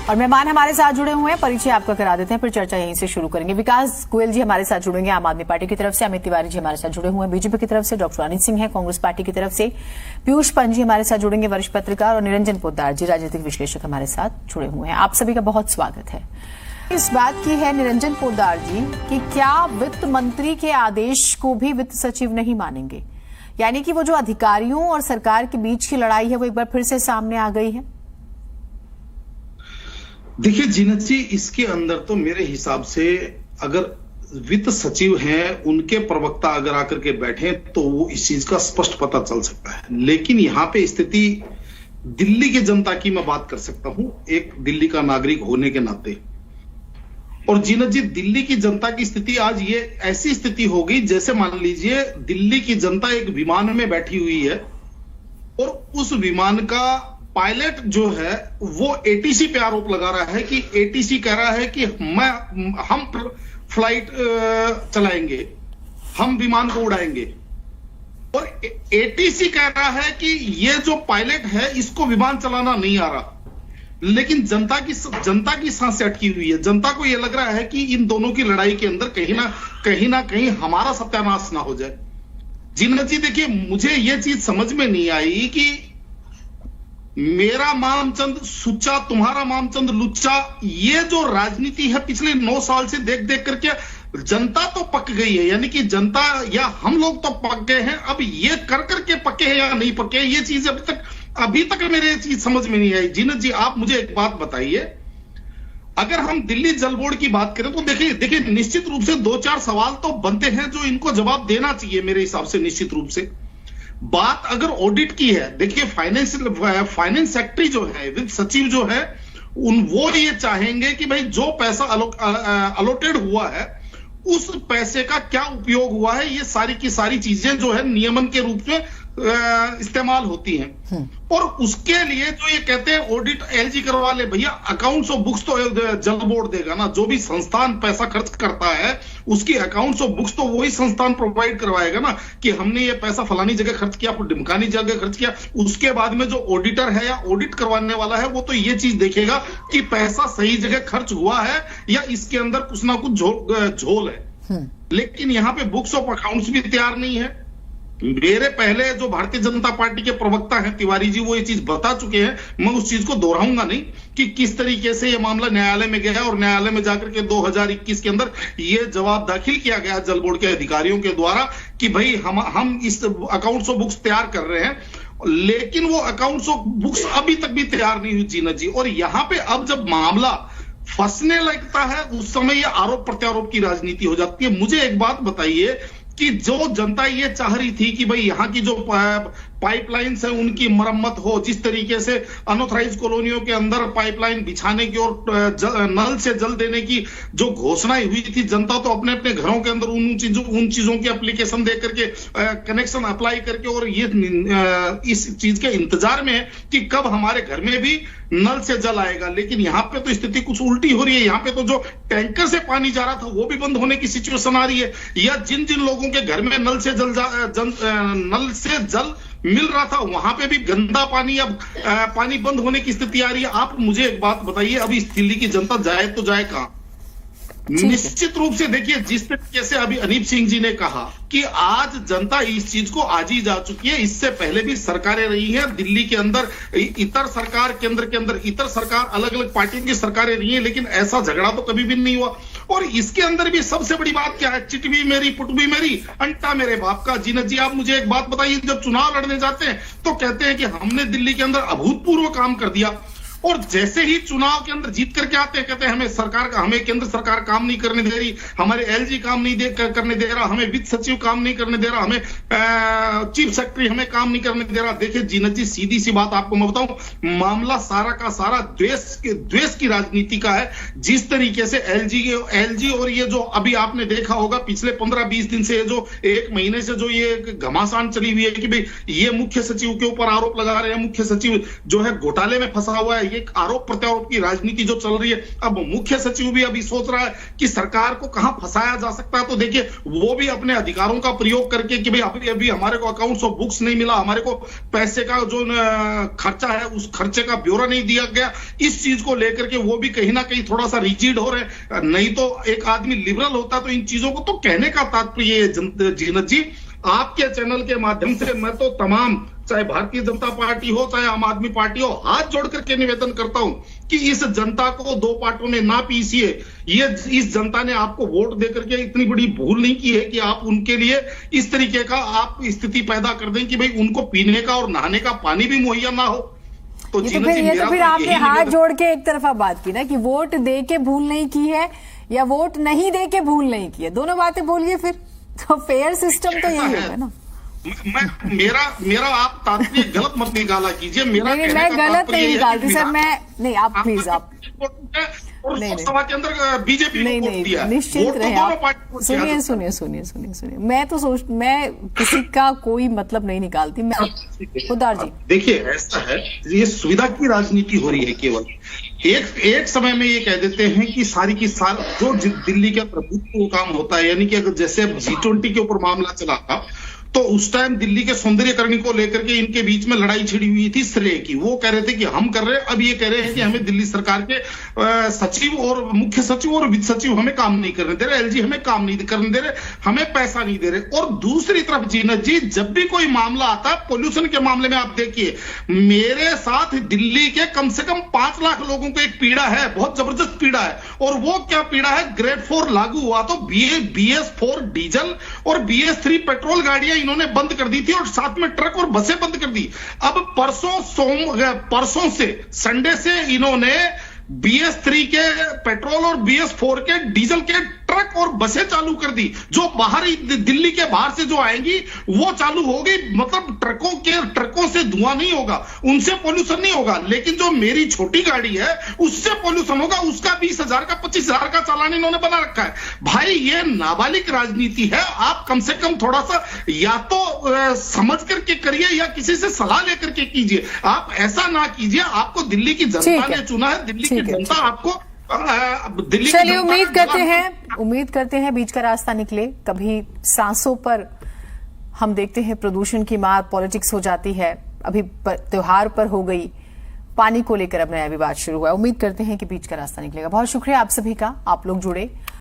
और मेहमान हमारे साथ जुड़े हुए हैं, परिचय आपका करा देते हैं, फिर चर्चा यहीं से शुरू करेंगे। विकास गोयल जी हमारे साथ जुड़ेंगे आम आदमी पार्टी की तरफ से, अमित तिवारी जी हमारे साथ जुड़े हुए हैं बीजेपी की तरफ से, डॉक्टर अनित सिंह है कांग्रेस पार्टी की तरफ से, पीयूष पंत जी हमारे साथ जुड़ेंगे वरिष्ठ पत्रकार, और निरंजन पोद्दार जी राजनीतिक विश्लेषक हमारे साथ जुड़े हुए हैं। आप सभी का बहुत स्वागत है। इस बात की है निरंजन पोद्दार जी कि क्या वित्त मंत्री के आदेश को भी वित्त सचिव नहीं मानेंगे, यानी कि वो जो अधिकारियों और सरकार के बीच की लड़ाई है वो एक बार फिर से सामने आ गई है? देखिए जीनत जी, इसके अंदर तो मेरे हिसाब से अगर वित्त सचिव हैं, उनके प्रवक्ता अगर आकर के बैठे तो वो इस चीज का स्पष्ट पता चल सकता है। लेकिन यहाँ पे स्थिति दिल्ली की जनता की मैं बात कर सकता हूं, एक दिल्ली का नागरिक होने के नाते। और जीनत जी, दिल्ली की जनता की स्थिति आज ये ऐसी स्थिति हो गई जैसे मान लीजिए दिल्ली की जनता एक विमान में बैठी हुई है और उस विमान का पायलट जो है वो एटीसी पे आरोप लगा रहा है कि एटीसी कह रहा है कि हम फ्लाइट चलाएंगे, हम विमान को उड़ाएंगे, और एटीसी कह रहा है कि ये जो पायलट है इसको विमान चलाना नहीं आ रहा। लेकिन जनता की सांसें अटकी हुई है। जनता को यह लग रहा है कि इन दोनों की लड़ाई के अंदर कहीं ना कहीं हमारा सत्यानाश ना हो जाए। जीनत जी देखिए, मुझे यह चीज समझ में नहीं आई कि मेरा मामचंद सुच्चा, तुम्हारा मामचंद लुच्चा, ये जो राजनीति है पिछले 9 साल से देख देख करके जनता तो पक गई है, यानी कि जनता या हम लोग तो पक गए हैं। अब ये कर करके पके हैं या नहीं पके, ये चीज अभी तक मेरे चीज समझ में नहीं आई। जीनत जी, आप मुझे एक बात बताइए, अगर हम दिल्ली जल बोर्ड की बात करें तो देखिए निश्चित रूप से 2-4 सवाल तो बनते हैं जो इनको जवाब देना चाहिए मेरे हिसाब से। निश्चित रूप से बात अगर ऑडिट की है, देखिए फाइनेंस सेक्रेटरी जो है, वित्त सचिव जो है, वो ये चाहेंगे कि भाई जो पैसा अलॉटेड हुआ है उस पैसे का क्या उपयोग हुआ है, ये सारी की सारी चीजें जो है नियमन के रूप में इस्तेमाल होती हैं। और उसके लिए जो ये कहते हैं ऑडिट एलजी करवा ले, भैया अकाउंट्स ऑफ बुक्स तो जल बोर्ड देगा ना। जो भी संस्थान पैसा खर्च करता है उसकी अकाउंट्स ऑफ बुक्स तो वही संस्थान प्रोवाइड करवाएगा ना, कि हमने ये पैसा फलानी जगह खर्च किया, फिर ढिमकानी जगह खर्च किया। उसके बाद में जो ऑडिटर है या ऑडिट करवाने वाला है वो तो ये चीज देखेगा कि पैसा सही जगह खर्च हुआ है या इसके अंदर कुछ ना कुछ झोल है। लेकिन यहाँ पे बुक्स ऑफ अकाउंट्स भी तैयार नहीं है। मेरे पहले जो भारतीय जनता पार्टी के प्रवक्ता हैं तिवारी जी, वो ये चीज बता चुके हैं, मैं उस चीज को दोहराऊंगा नहीं कि किस तरीके से ये मामला न्यायालय में गया और न्यायालय में जाकर के 2021 के अंदर ये जवाब दाखिल किया गया जल बोर्ड के अधिकारियों के द्वारा कि भाई हम इस अकाउंट्स ऑफ बुक्स तैयार कर रहे हैं। लेकिन वो अकाउंट्स ऑफ बुक्स अभी तक भी तैयार नहीं हुई जीनत जी। और यहाँ पे अब जब मामला फंसने लगता है उस समय ये आरोप प्रत्यारोप की राजनीति हो जाती है। मुझे एक बात बताइए कि जो जनता ये चाह रही थी कि भाई यहाँ की जो पाइपलाइंस है उनकी मरम्मत हो, जिस तरीके से अनऑथराइज कॉलोनियों के अंदर पाइपलाइन बिछाने की और नल से जल देने की जो घोषणाएं हुई थी, जनता तो अपने अपने घरों के अंदर उन चीजों की एप्लीकेशन दे करके कनेक्शन अप्लाई करके और ये इस चीज के इंतजार में है कि कब हमारे घर में भी नल से जल आएगा। लेकिन यहाँ पे तो स्थिति कुछ उल्टी हो रही है। यहाँ पे तो जो टैंकर से पानी जा रहा था वो भी बंद होने की सिचुएशन आ रही है, या जिन जिन लोगों के घर में नल से जल मिल रहा था वहां पे भी गंदा पानी, अब पानी बंद होने की स्थिति आ रही है। आप मुझे एक बात बताइए, अभी इस दिल्ली की जनता जाए तो जाए कहां? निश्चित रूप से देखिए, जिस तरीके से अभी अनित सिंह जी ने कहा कि आज जनता इस चीज को आज ही जा चुकी है। इससे पहले भी सरकारें रही हैं दिल्ली के अंदर, इतर सरकार केंद्र के अंदर इतर सरकार, अलग अलग पार्टियों की सरकारें रही हैं, लेकिन ऐसा झगड़ा तो कभी भी नहीं हुआ। और इसके अंदर भी सबसे बड़ी बात क्या है, चिट भी मेरी पुट भी मेरी, अंटा मेरे बाप का। जीनत जी, आप मुझे एक बात बताइए, जब चुनाव लड़ने जाते हैं तो कहते हैं कि हमने दिल्ली के अंदर अभूतपूर्व काम कर दिया, और जैसे ही चुनाव के अंदर जीत करके आते हैं कहते हैं हमें केंद्र सरकार काम नहीं करने दे रही, हमारे एलजी काम नहीं करने दे रहा, हमें वित्त सचिव काम नहीं करने दे रहा, हमें चीफ सेक्रेटरी हमें काम नहीं करने दे रहा। देखिए जीनत जी, सीधी सी बात आपको मैं बताऊं, मामला सारा का सारा द्वेष की राजनीति का है। जिस तरीके से एलजी और ये जो अभी आपने देखा होगा पिछले 15-20 दिन से, जो 1 महीने से जो ये घमासान चली हुई है कि भाई ये मुख्य सचिव के ऊपर आरोप लगा रहे हैं, मुख्य सचिव जो है घोटाले में फंसा हुआ है, एक आरोप प्रत्यारोप की राजनीति जो चल रही है। अब मुख्य सचिव भी अभी सोच रहा है कि सरकार को कहां फंसाया जा सकता है, तो देखिए वो भी अपने अधिकारों का प्रयोग करके कि भाई अभी अभी हमारे को अकाउंट्स ऑफ बुक्स नहीं मिला, हमारे को पैसे का जो खर्चा है उस खर्चे का ब्यौरा नहीं दिया गया, इस चीज को लेकर के वो भी कहीं ना कहीं थोड़ा सा रिजिड हो रहे। नहीं तो एक आदमी लिबरल होता तो इन चीजों को तो कहने का तात्पर्य जीनत जी, आपके चैनल के माध्यम से मैं तो तमाम, चाहे भारतीय जनता पार्टी हो चाहे आम आदमी पार्टी हो, हाथ जोड़ करके निवेदन करता हूं कि इस जनता को दो पार्टों में ना पीसिए। ये इस जनता ने आपको वोट देकर के इतनी बड़ी भूल नहीं की है कि आप उनके लिए इस तरीके का आप स्थिति पैदा कर दें कि भाई उनको पीने का और नहाने का पानी भी मुहैया ना हो। तो ये तो फिर आपने हाथ जोड़ के एक तरफा बात की ना कि वोट दे के भूल नहीं की है या वोट नहीं दे के भूल नहीं की है, दोनों बातें बोलिए फिर। तो फेयर सिस्टम तो यही होगा ना। मेरा आप तात्पर्य गलत मत निकाला कीजिए। मेरा नहीं, मैं गलत नहीं निकालती सर, मैं नहीं, आप प्लीज आप नहीं लोकसभा के अंदर बीजेपी नहीं निश्चिंत रहे आप। सुनिए, मैं किसी का कोई मतलब नहीं निकालती। मैं खुदार जी देखिए ऐसा है, ये सुविधा की राजनीति हो रही है। केवल एक समय में ये कह देते हैं कि सारी की सार जो दिल्ली का प्रभुत्व काम होता है, यानी कि अगर जैसे अब G20 के ऊपर मामला चला था तो उस टाइम दिल्ली के सौंदर्यकरण को लेकर के इनके बीच में लड़ाई छिड़ी हुई थी श्रेय की। वो कह रहे थे कि हम कर रहे हैं, अब ये कह रहे हैं कि हमें दिल्ली सरकार के सचिव और मुख्य सचिव और वित्त सचिव हमें काम नहीं करने दे रहे, LG हमें काम नहीं करने दे रहे, हमें पैसा नहीं दे रहे। और दूसरी तरफ जीनत जी, जब भी कोई मामला आता है पोल्यूशन के मामले में, आप देखिए मेरे साथ दिल्ली के कम से कम 5 लाख लोगों को एक पीड़ा है, बहुत जबरदस्त पीड़ा है। और वो क्या पीड़ा है, ग्रेड 4 लागू हुआ तो BS4 डीजल और BS3 पेट्रोल गाड़ियां इन्होंने बंद कर दी थी और साथ में ट्रक और बसें बंद कर दी। अब परसों से संडे से इन्होंने BS3 के पेट्रोल और BS4 के डीजल के ट्रक और बसें चालू कर दी, जो बाहरी दिल्ली के बाहर से जो आएंगी वो चालू हो गई। मतलब ट्रकों से धुआं नहीं होगा, उनसे पोल्यूशन नहीं होगा, लेकिन जो मेरी छोटी गाड़ी है उससे पोल्यूशन होगा। उसका 20,000 का 25,000 का चालान इन्होंने बना रखा है। भाई ये नाबालिग राजनीति है। आप कम से कम थोड़ा सा या तो समझ करके करिए या किसी से सलाह लेकर के कीजिए। आप ऐसा ना कीजिए। आपको दिल्ली की जनता ने चुना है, दिल्ली की जनता आपको चलिए उम्मीद करते हैं बीच का रास्ता निकले। कभी सांसों पर हम देखते हैं प्रदूषण की मार पॉलिटिक्स हो जाती है, अभी त्योहार पर हो गई, पानी को लेकर अब नया विवाद शुरू हुआ है। उम्मीद करते हैं कि बीच का रास्ता निकलेगा। बहुत शुक्रिया आप सभी का, आप लोग जुड़े।